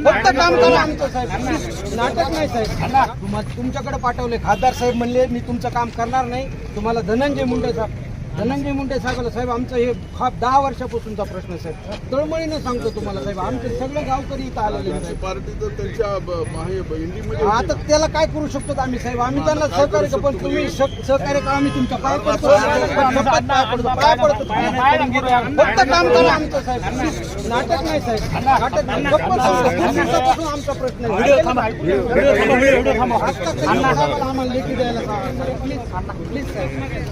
फक्त काम करा आमचं साहेब, नाटक नाही साहेब. तुमच्याकडे पाठवले खासदार साहेब म्हणले मी तुमचं काम करणार नाही. तुम्हाला धनंजय मुंडे साहेबाला साहेब आमचं हे 10 वर्षापासूनचा प्रश्न साहेब, तळमळीनं सांगतो तुम्हाला साहेब. आमचे सगळे गावकरी इथं आलेले साहेब. आता त्याला काय करू शकतो आम्ही साहेब? आम्ही त्यांना सहकार्य करतो, पण तुम्ही सहकार्य करा. आम्ही तुमच्या पाय पडतो, पाय पडतो. फक्त काम करा आमचं साहेब, नाटक नाही साहेब, नाटक नाही. दिवसापासून आमचा प्रश्न आहे. आम्हाला लेखी द्यायला प्लीज प्लीज साहेब, प्लीज.